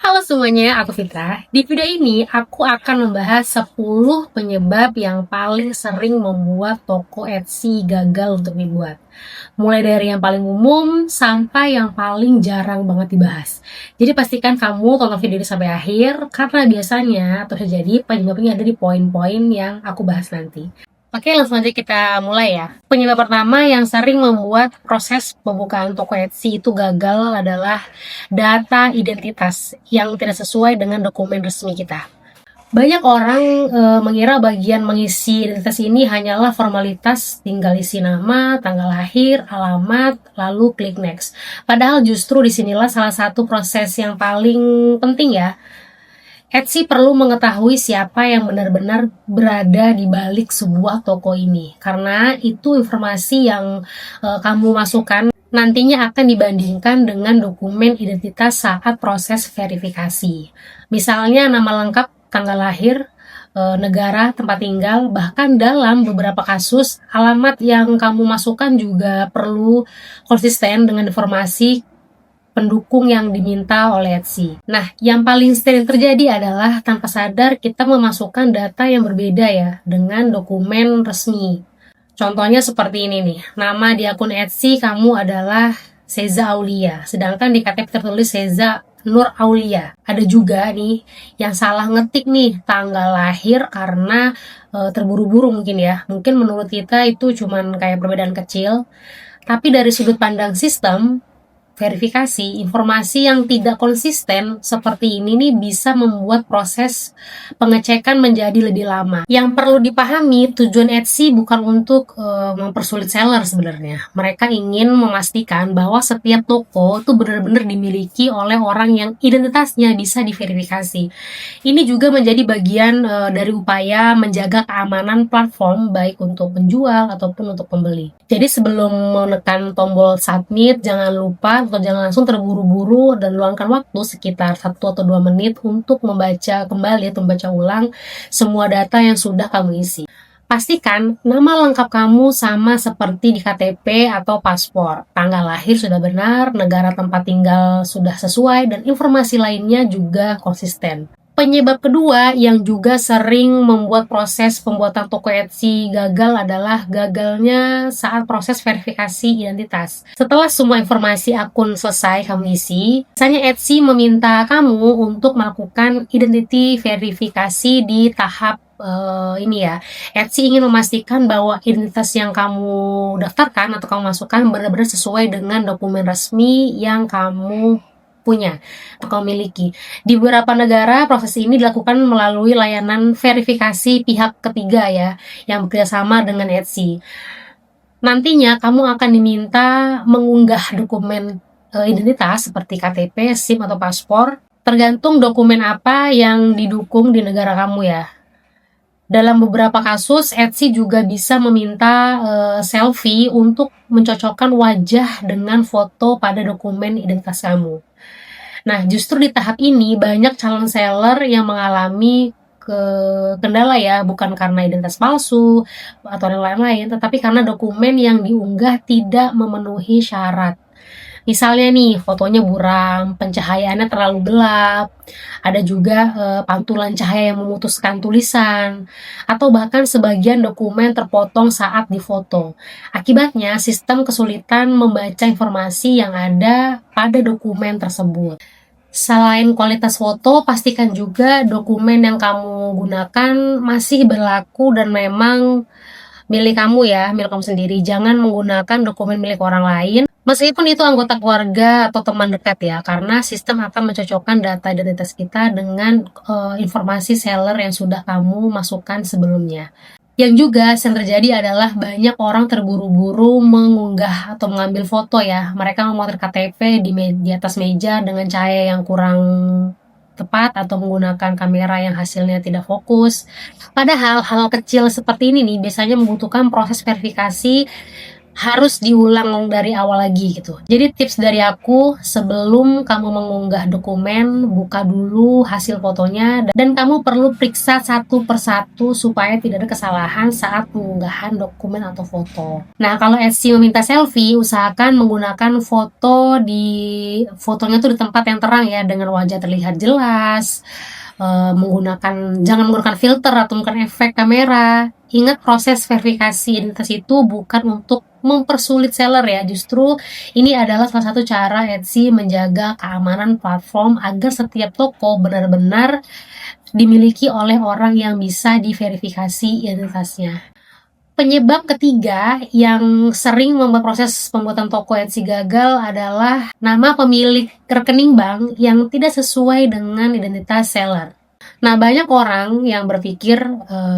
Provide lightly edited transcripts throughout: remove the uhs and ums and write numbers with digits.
Halo semuanya, aku Fitra. Di video ini aku akan membahas 10 penyebab yang paling sering membuat toko Etsy gagal untuk dibuat. Mulai dari yang paling umum sampai yang paling jarang banget dibahas. Jadi pastikan kamu tonton video ini sampai akhir karena biasanya atau bisa jadi penyebabnya ada di poin-poin yang aku bahas nanti. Oke, langsung aja kita mulai ya. Penyebab pertama yang sering membuat proses pembukaan toko Etsy itu gagal adalah data identitas yang tidak sesuai dengan dokumen resmi kita. Banyak orang mengira bagian mengisi identitas ini hanyalah formalitas, tinggal isi nama, tanggal lahir, alamat, lalu klik next. Padahal justru disinilah salah satu proses yang paling penting ya. Etsy perlu mengetahui siapa yang benar-benar berada di balik sebuah toko ini, karena itu informasi yang kamu masukkan nantinya akan dibandingkan dengan dokumen identitas saat proses verifikasi. Misalnya nama lengkap, tanggal lahir, negara, tempat tinggal, bahkan dalam beberapa kasus alamat yang kamu masukkan juga perlu konsisten dengan informasi pendukung yang diminta oleh Etsy. Nah, yang paling sering terjadi adalah tanpa sadar kita memasukkan data yang berbeda ya dengan dokumen resmi. Contohnya seperti ini nih, nama di akun Etsy kamu adalah Seza Aulia, sedangkan di KTP tertulis Seza Nur Aulia. Ada juga nih yang salah ngetik nih tanggal lahir karena terburu-buru mungkin ya. Mungkin menurut kita itu cuman kayak perbedaan kecil, tapi dari sudut pandang sistem, verifikasi informasi yang tidak konsisten seperti ini nih bisa membuat proses pengecekan menjadi lebih lama. Yang perlu dipahami, tujuan Etsy bukan untuk mempersulit seller sebenarnya. Mereka ingin memastikan bahwa setiap toko itu benar-benar dimiliki oleh orang yang identitasnya bisa diverifikasi. Ini juga menjadi bagian dari upaya menjaga keamanan platform baik untuk penjual ataupun untuk pembeli. Jadi sebelum menekan tombol submit, jangan lupa atau jangan langsung terburu-buru dan luangkan waktu sekitar 1 atau 2 menit untuk membaca kembali atau membaca ulang semua data yang sudah kamu isi. Pastikan nama lengkap kamu sama seperti di KTP atau paspor. Tanggal lahir sudah benar, negara tempat tinggal sudah sesuai, dan informasi lainnya juga konsisten. Penyebab kedua yang juga sering membuat proses pembuatan toko Etsy gagal adalah gagalnya saat proses verifikasi identitas. Setelah semua informasi akun selesai kamu isi, biasanya Etsy meminta kamu untuk melakukan identity verifikasi di tahap ini ya. Etsy ingin memastikan bahwa identitas yang kamu daftarkan atau kamu masukkan benar-benar sesuai dengan dokumen resmi yang kamu punya atau miliki. Di beberapa negara, proses ini dilakukan melalui layanan verifikasi pihak ketiga ya, yang bekerjasama dengan Etsy. Nantinya kamu akan diminta mengunggah dokumen identitas seperti KTP, SIM, atau paspor, tergantung dokumen apa yang didukung di negara kamu ya. Dalam beberapa kasus, Etsy juga bisa meminta selfie untuk mencocokkan wajah dengan foto pada dokumen identitas kamu. Nah, justru di tahap ini banyak calon seller yang mengalami kendala ya, bukan karena identitas palsu atau yang lain-lain, tetapi karena dokumen yang diunggah tidak memenuhi syarat. Misalnya nih, fotonya buram, pencahayaannya terlalu gelap, ada juga pantulan cahaya yang memutuskan tulisan, atau bahkan sebagian dokumen terpotong saat difoto. Akibatnya, sistem kesulitan membaca informasi yang ada pada dokumen tersebut. Selain kualitas foto, pastikan juga dokumen yang kamu gunakan masih berlaku dan memang milik kamu ya, milik kamu sendiri. Jangan menggunakan dokumen milik orang lain, meskipun itu anggota keluarga atau teman dekat ya, karena sistem akan mencocokkan data identitas kita dengan informasi seller yang sudah kamu masukkan sebelumnya. Yang juga sering terjadi adalah banyak orang terburu-buru mengunggah atau mengambil foto ya. Mereka memotret KTP di atas meja dengan cahaya yang kurang tepat atau menggunakan kamera yang hasilnya tidak fokus. Padahal hal kecil seperti ini nih biasanya membutuhkan proses verifikasi harus diulang dari awal lagi gitu. Jadi tips dari aku, sebelum kamu mengunggah dokumen, buka dulu hasil fotonya dan kamu perlu periksa satu persatu supaya tidak ada kesalahan saat pengunggahan dokumen atau foto. Nah, kalau Etsy meminta selfie, usahakan menggunakan fotonya tuh di tempat yang terang ya, dengan wajah terlihat jelas. Jangan menggunakan filter atau menggunakan efek kamera. Ingat, proses verifikasi identitas itu bukan untuk mempersulit seller ya, justru ini adalah salah satu cara Etsy menjaga keamanan platform agar setiap toko benar-benar dimiliki oleh orang yang bisa diverifikasi identitasnya. Penyebab ketiga yang sering membuat proses pembuatan toko Etsy gagal adalah nama pemilik rekening bank yang tidak sesuai dengan identitas seller. Nah, banyak orang yang berpikir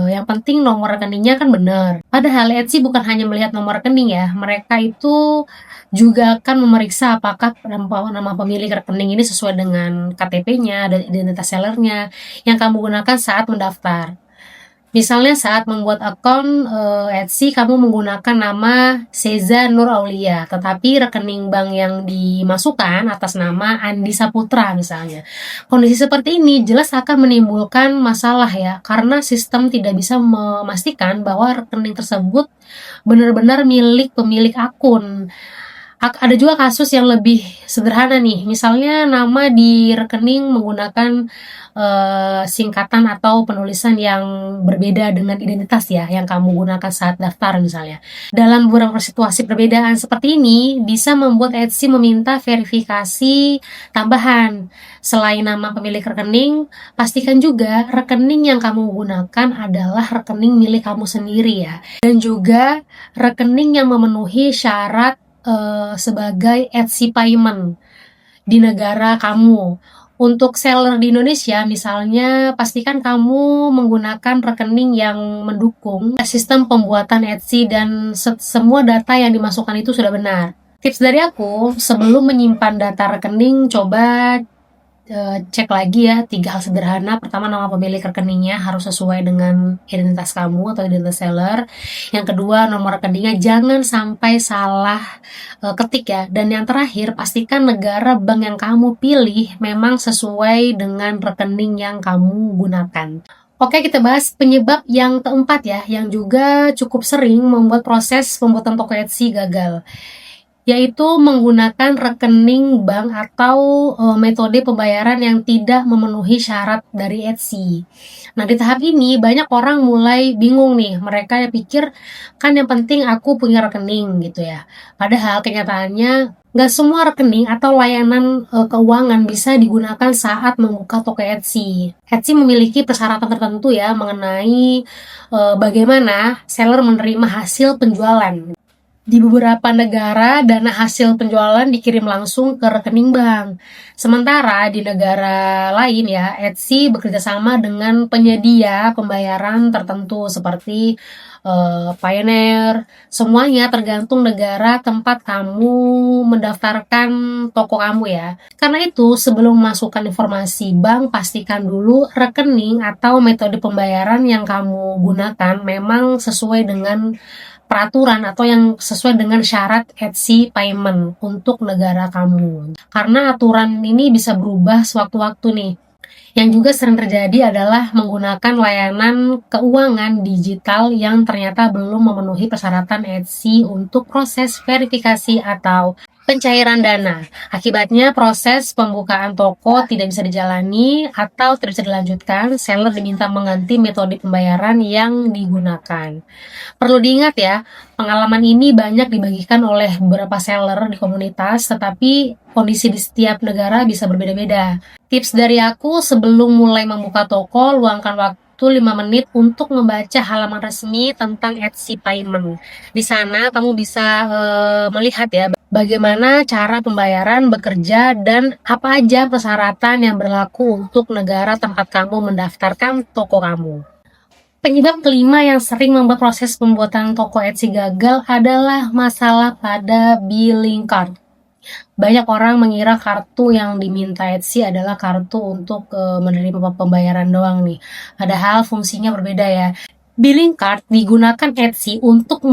yang penting nomor rekeningnya kan benar. Padahal Etsy bukan hanya melihat nomor rekening ya, mereka itu juga akan memeriksa apakah nama pemilik rekening ini sesuai dengan KTP-nya dan identitas sellernya yang kamu gunakan saat mendaftar. Misalnya saat membuat akun Etsy kamu menggunakan nama Seza Nur Aulia, tetapi rekening bank yang dimasukkan atas nama Andi Saputra misalnya. Kondisi seperti ini jelas akan menimbulkan masalah ya, karena sistem tidak bisa memastikan bahwa rekening tersebut benar-benar milik pemilik akun. Ada juga kasus yang lebih sederhana nih, misalnya nama di rekening menggunakan singkatan atau penulisan yang berbeda dengan identitas ya, yang kamu gunakan saat daftar misalnya. Dalam beberapa situasi perbedaan seperti ini, bisa membuat Etsy meminta verifikasi tambahan. Selain nama pemilik rekening, pastikan juga rekening yang kamu gunakan adalah rekening milik kamu sendiri ya. Dan juga rekening yang memenuhi syarat sebagai Etsy payment di negara kamu. Untuk seller di Indonesia misalnya, pastikan kamu menggunakan rekening yang mendukung sistem pembuatan Etsy dan semua data yang dimasukkan itu sudah benar. Tips dari aku, sebelum menyimpan data rekening, coba cek lagi ya 3 hal sederhana. Pertama, nama pemilik rekeningnya harus sesuai dengan identitas kamu atau identitas seller. Yang kedua, nomor rekeningnya jangan sampai salah ketik ya. Dan yang terakhir, pastikan negara bank yang kamu pilih memang sesuai dengan rekening yang kamu gunakan. Oke, kita bahas penyebab yang keempat ya, yang juga cukup sering membuat proses pembuatan toko Etsy gagal, yaitu menggunakan rekening bank atau metode pembayaran yang tidak memenuhi syarat dari Etsy. Nah, di tahap ini banyak orang mulai bingung nih, mereka pikir kan yang penting aku punya rekening gitu ya. Padahal kenyataannya nggak semua rekening atau layanan keuangan bisa digunakan saat membuka toko Etsy. Etsy memiliki persyaratan tertentu ya mengenai bagaimana seller menerima hasil penjualan. Di beberapa negara, dana hasil penjualan dikirim langsung ke rekening bank. Sementara di negara lain ya, Etsy bekerjasama dengan penyedia pembayaran tertentu seperti Payoneer. Semuanya tergantung negara tempat kamu mendaftarkan toko kamu ya. Karena itu, sebelum memasukkan informasi bank, pastikan dulu rekening atau metode pembayaran yang kamu gunakan memang sesuai dengan peraturan atau yang sesuai dengan syarat Etsy payment untuk negara kamu. Karena aturan ini bisa berubah sewaktu-waktu nih. Yang juga sering terjadi adalah menggunakan layanan keuangan digital yang ternyata belum memenuhi persyaratan Etsy untuk proses verifikasi atau pencairan dana. Akibatnya proses pembukaan toko tidak bisa dijalani atau tidak bisa dilanjutkan, seller diminta mengganti metode pembayaran yang digunakan. Perlu diingat ya, pengalaman ini banyak dibagikan oleh beberapa seller di komunitas, tetapi kondisi di setiap negara bisa berbeda-beda. Tips dari aku, sebelum mulai membuka toko, luangkan waktu 5 menit untuk membaca halaman resmi tentang Etsy Payment. Di sana kamu bisa melihat ya bagaimana cara pembayaran bekerja dan apa aja persyaratan yang berlaku untuk negara tempat kamu mendaftarkan toko kamu. Penyebab kelima yang sering membuat proses pembuatan toko Etsy gagal adalah masalah pada billing card. Banyak orang mengira kartu yang diminta Etsy adalah kartu untuk menerima pembayaran doang nih. Padahal fungsinya berbeda ya. Billing card digunakan Etsy untuk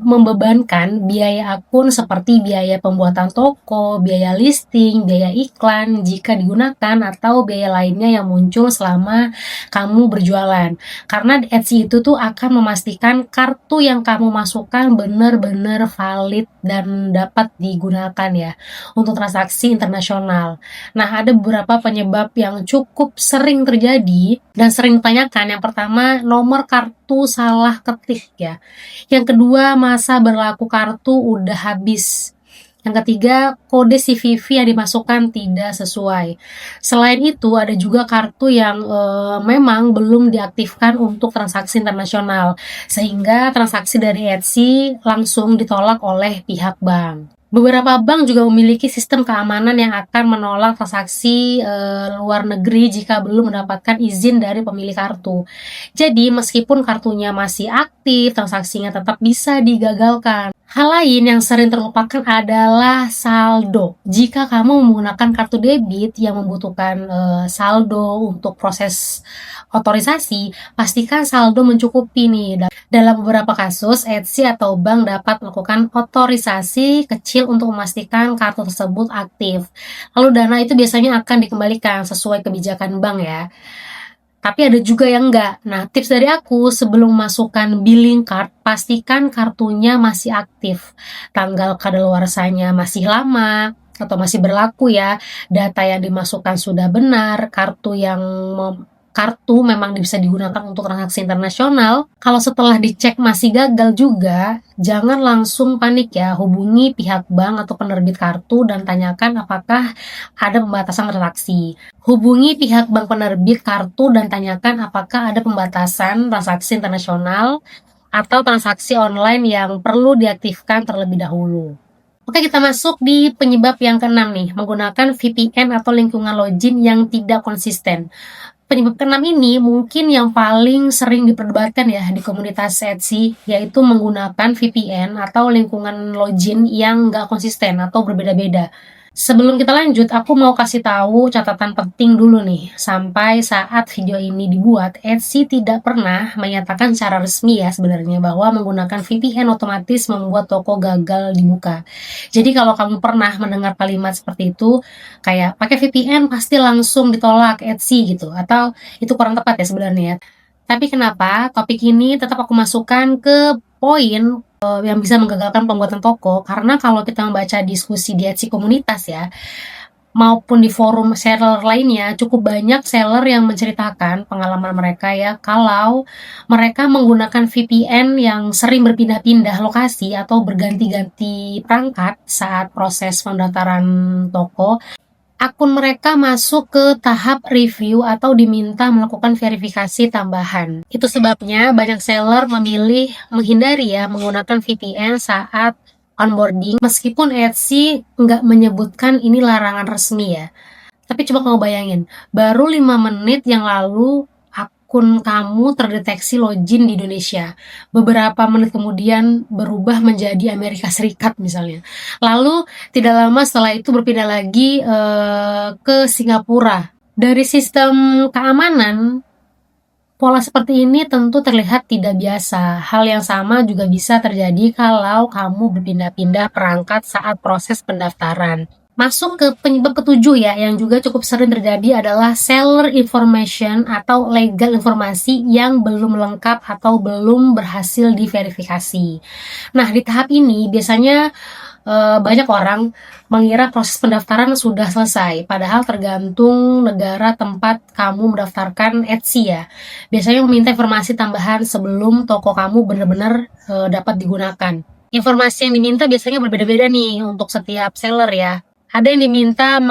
membebankan biaya akun seperti biaya pembuatan toko, biaya listing, biaya iklan jika digunakan, atau biaya lainnya yang muncul selama kamu berjualan. Karena Etsy itu tuh akan memastikan kartu yang kamu masukkan benar-benar valid dan dapat digunakan ya untuk transaksi internasional. Nah, ada beberapa penyebab yang cukup sering terjadi dan sering ditanyakan. Yang pertama, nomor kartu salah ketik ya. Yang kedua, masa berlaku kartu udah habis. Yang ketiga, kode CVV yang dimasukkan tidak sesuai. Selain itu, ada juga kartu yang memang belum diaktifkan untuk transaksi internasional, sehingga transaksi dari Etsy langsung ditolak oleh pihak bank. Beberapa bank juga memiliki sistem keamanan yang akan menolak transaksi luar negeri jika belum mendapatkan izin dari pemilik kartu. Jadi, meskipun kartunya masih aktif, transaksinya tetap bisa digagalkan. Hal lain yang sering terlupakan adalah saldo. Jika kamu menggunakan kartu debit yang membutuhkan saldo untuk proses otorisasi, pastikan saldo mencukupi nih. Dalam beberapa kasus, Etsy atau bank dapat melakukan otorisasi kecil untuk memastikan kartu tersebut aktif. Lalu dana itu biasanya akan dikembalikan sesuai kebijakan bank ya. Tapi ada juga yang enggak. Nah, tips dari aku sebelum masukkan billing card, pastikan kartunya masih aktif. Tanggal kadaluarsanya masih lama atau masih berlaku ya. Data yang dimasukkan sudah benar, kartu memang bisa digunakan untuk transaksi internasional. Kalau setelah dicek masih gagal juga, jangan langsung panik ya. Hubungi pihak bank atau penerbit kartu dan tanyakan apakah ada pembatasan transaksi. Hubungi pihak bank penerbit kartu dan tanyakan apakah ada pembatasan transaksi internasional atau transaksi online yang perlu diaktifkan terlebih dahulu. Oke, kita masuk di penyebab yang keenam nih, menggunakan VPN atau lingkungan login yang tidak konsisten. Penyebab keenam ini mungkin yang paling sering diperdebatkan ya di komunitas Etsy, yaitu menggunakan VPN atau lingkungan login yang nggak konsisten atau berbeda-beda. Sebelum kita lanjut, aku mau kasih tahu catatan penting dulu nih. Sampai saat video ini dibuat, Etsy tidak pernah menyatakan secara resmi ya sebenarnya bahwa menggunakan VPN otomatis membuat toko gagal dibuka. Jadi kalau kamu pernah mendengar kalimat seperti itu, kayak pakai VPN pasti langsung ditolak Etsy gitu, atau itu kurang tepat ya sebenarnya. Tapi kenapa topik ini tetap aku masukkan ke poin yang bisa menggagalkan pembuatan toko, karena kalau kita membaca diskusi di Etsy komunitas ya, maupun di forum seller lainnya, cukup banyak seller yang menceritakan pengalaman mereka ya, kalau mereka menggunakan VPN yang sering berpindah-pindah lokasi atau berganti-ganti perangkat saat proses pendaftaran toko. Akun mereka masuk ke tahap review atau diminta melakukan verifikasi tambahan. Itu sebabnya banyak seller memilih menghindari ya menggunakan VPN saat onboarding, meskipun Etsy nggak menyebutkan ini larangan resmi ya. Tapi coba kamu bayangin, baru 5 menit yang lalu akun kamu terdeteksi login di Indonesia. Beberapa menit kemudian berubah menjadi Amerika Serikat misalnya. Lalu tidak lama setelah itu berpindah lagi ke Singapura. Dari sistem keamanan, pola seperti ini tentu terlihat tidak biasa. Hal yang sama juga bisa terjadi kalau kamu berpindah-pindah perangkat saat proses pendaftaran. Masuk ke penyebab ketujuh ya, yang juga cukup sering terjadi adalah seller information atau legal informasi yang belum lengkap atau belum berhasil diverifikasi. Nah, di tahap ini biasanya banyak orang mengira proses pendaftaran sudah selesai, padahal tergantung negara tempat kamu mendaftarkan Etsy ya. Biasanya meminta informasi tambahan sebelum toko kamu benar-benar dapat digunakan. Informasi yang diminta biasanya berbeda-beda nih untuk setiap seller ya. Ada yang diminta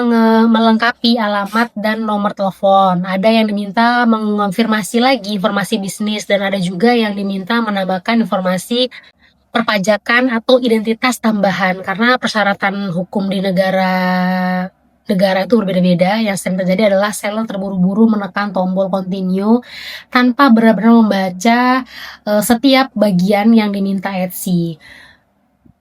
melengkapi alamat dan nomor telepon, ada yang diminta mengonfirmasi lagi informasi bisnis, dan ada juga yang diminta menambahkan informasi perpajakan atau identitas tambahan, karena persyaratan hukum di negara itu berbeda-beda. Yang sering terjadi adalah seller terburu-buru menekan tombol continue tanpa benar-benar membaca setiap bagian yang diminta Etsy.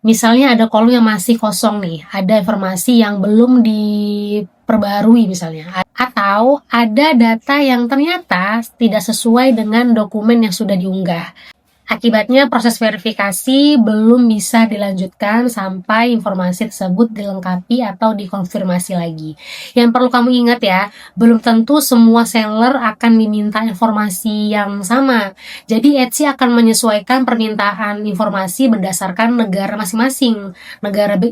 Misalnya ada kolom yang masih kosong nih, ada informasi yang belum diperbarui misalnya, atau ada data yang ternyata tidak sesuai dengan dokumen yang sudah diunggah. Akibatnya proses verifikasi belum bisa dilanjutkan sampai informasi tersebut dilengkapi atau dikonfirmasi lagi. Yang perlu kamu ingat ya, belum tentu semua seller akan diminta informasi yang sama. Jadi Etsy akan menyesuaikan permintaan informasi berdasarkan negara masing-masing.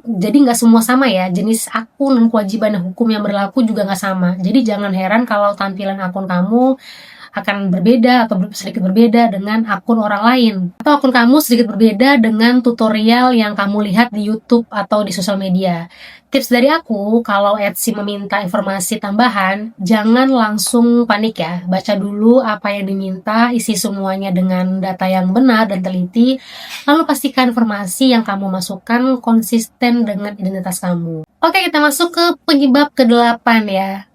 Jadi nggak semua sama ya, jenis akun dan kewajiban hukum yang berlaku juga nggak sama. Jadi jangan heran kalau tampilan akun kamu akan berbeda atau sedikit berbeda dengan akun orang lain, atau akun kamu sedikit berbeda dengan tutorial yang kamu lihat di YouTube atau di sosial media. Tips dari aku, kalau Etsy meminta informasi tambahan, jangan langsung panik ya. Baca dulu apa yang diminta, isi semuanya dengan data yang benar dan teliti, lalu pastikan informasi yang kamu masukkan konsisten dengan identitas kamu. Oke, kita masuk ke penyebab ke-8 ya.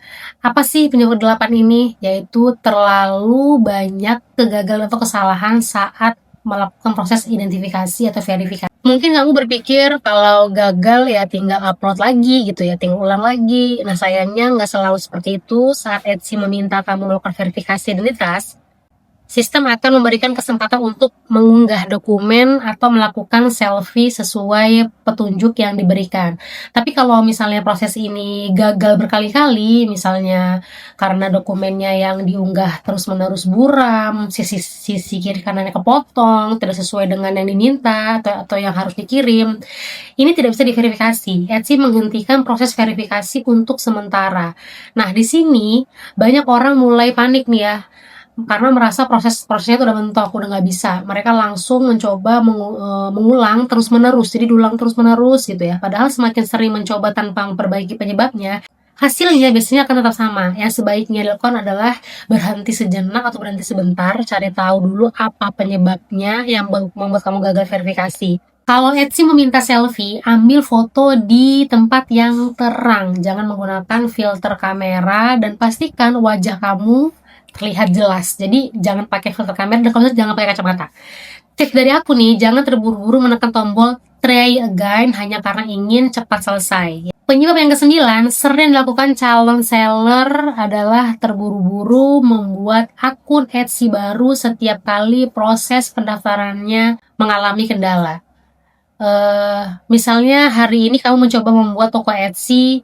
Apa sih penyebab 8 ini? Yaitu terlalu banyak kegagalan atau kesalahan saat melakukan proses identifikasi atau verifikasi. Mungkin kamu berpikir kalau gagal ya tinggal upload lagi gitu ya, tinggal ulang lagi. Nah sayangnya nggak selalu seperti itu. Saat Etsy meminta kamu melakukan verifikasi identitas, sistem akan memberikan kesempatan untuk mengunggah dokumen atau melakukan selfie sesuai petunjuk yang diberikan. Tapi kalau misalnya proses ini gagal berkali-kali, misalnya karena dokumennya yang diunggah terus-menerus buram, sisi kiri kanannya kepotong, tidak sesuai dengan yang diminta atau yang harus dikirim, ini tidak bisa diverifikasi. Etsy menghentikan proses verifikasi untuk sementara. Nah, di sini banyak orang mulai panik nih ya, karena merasa prosesnya itu udah mentok, udah nggak bisa. Mereka langsung mencoba mengulang terus-menerus, jadi diulang terus-menerus gitu ya. Padahal semakin sering mencoba tanpa memperbaiki penyebabnya, hasilnya biasanya akan tetap sama. Yang sebaiknya dilakukan adalah berhenti sejenak atau berhenti sebentar, cari tahu dulu apa penyebabnya yang membuat kamu gagal verifikasi. Kalau Etsy meminta selfie, ambil foto di tempat yang terang. Jangan menggunakan filter kamera dan pastikan wajah kamu terlihat jelas. Jadi jangan pakai filter kamera dan kalau jangan pakai kacamata. Tips dari aku nih, jangan terburu-buru menekan tombol try again hanya karena ingin cepat selesai. Penyebab yang ke-9, sering dilakukan calon seller adalah terburu-buru membuat akun Etsy baru setiap kali proses pendaftarannya mengalami kendala. Misalnya hari ini kamu mencoba membuat toko Etsy,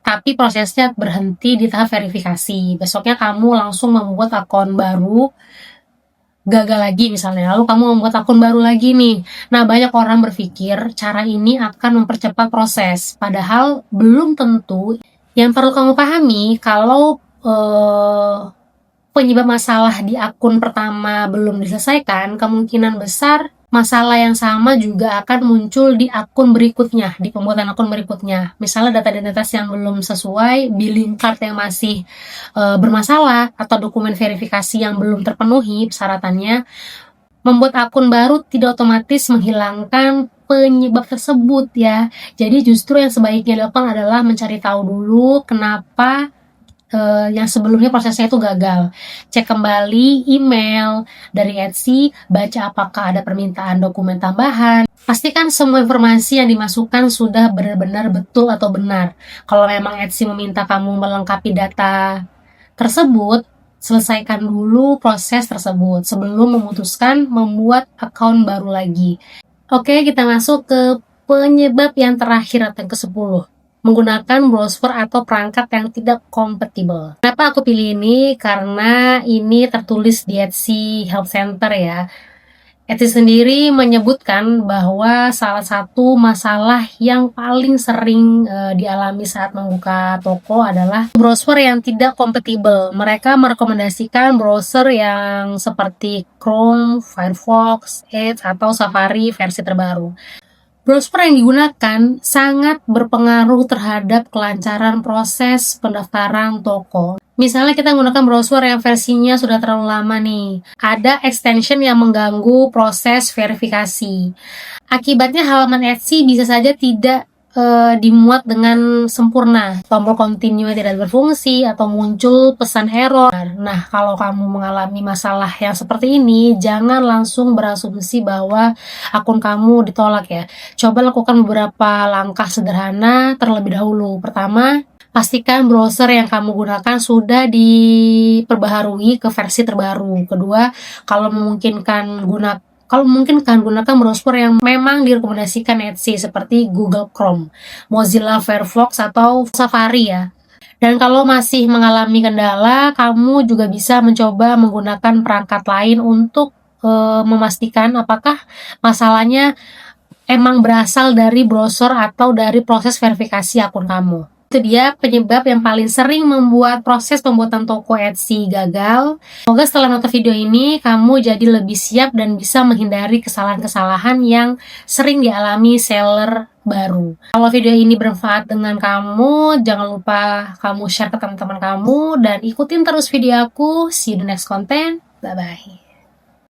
tapi prosesnya berhenti di tahap verifikasi. Besoknya kamu langsung membuat akun baru, gagal lagi misalnya, lalu kamu membuat akun baru lagi nih. Nah, banyak orang berpikir cara ini akan mempercepat proses, padahal belum tentu. Yang perlu kamu pahami, kalau penyebab masalah di akun pertama belum diselesaikan, kemungkinan besar masalah yang sama juga akan muncul di akun berikutnya, di pembuatan akun berikutnya. Misalnya data identitas yang belum sesuai, billing card yang masih bermasalah, atau dokumen verifikasi yang belum terpenuhi persyaratannya, membuat akun baru tidak otomatis menghilangkan penyebab tersebut ya. Jadi justru yang sebaiknya dilakukan adalah mencari tahu dulu kenapa yang sebelumnya prosesnya itu gagal. Cek kembali email dari Etsy, baca apakah ada permintaan dokumen tambahan. Pastikan semua informasi yang dimasukkan sudah benar-benar betul atau benar. Kalau memang Etsy meminta kamu melengkapi data tersebut, selesaikan dulu proses tersebut sebelum memutuskan membuat akun baru lagi. Oke, kita masuk ke penyebab yang terakhir atau yang ke-10. Menggunakan browser atau perangkat yang tidak kompatibel. Kenapa aku pilih ini? Karena ini tertulis di Etsy Help Center ya. Etsy sendiri menyebutkan bahwa salah satu masalah yang paling sering dialami saat membuka toko adalah browser yang tidak kompatibel. Mereka merekomendasikan browser yang seperti Chrome, Firefox, Edge, atau Safari versi terbaru. Browser yang digunakan sangat berpengaruh terhadap kelancaran proses pendaftaran toko. Misalnya kita menggunakan browser yang versinya sudah terlalu lama nih. Ada extension yang mengganggu proses verifikasi. Akibatnya halaman Etsy bisa saja tidak dimuat dengan sempurna, tombol continue tidak berfungsi atau muncul pesan error. Nah, kalau kamu mengalami masalah yang seperti ini, jangan langsung berasumsi bahwa akun kamu ditolak ya. Coba lakukan beberapa langkah sederhana terlebih dahulu. Pertama, pastikan browser yang kamu gunakan sudah diperbaharui ke versi terbaru. Kedua, kalau memungkinkan gunakan browser yang memang direkomendasikan Etsy seperti Google Chrome, Mozilla Firefox atau Safari ya. Dan kalau masih mengalami kendala, kamu juga bisa mencoba menggunakan perangkat lain untuk memastikan apakah masalahnya emang berasal dari browser atau dari proses verifikasi akun kamu. Itu dia penyebab yang paling sering membuat proses pembuatan toko Etsy gagal. Semoga setelah nonton video ini, kamu jadi lebih siap dan bisa menghindari kesalahan-kesalahan yang sering dialami seller baru. Kalau video ini bermanfaat dengan kamu, jangan lupa kamu share ke teman-teman kamu dan ikutin terus video aku. See you the next content. Bye-bye.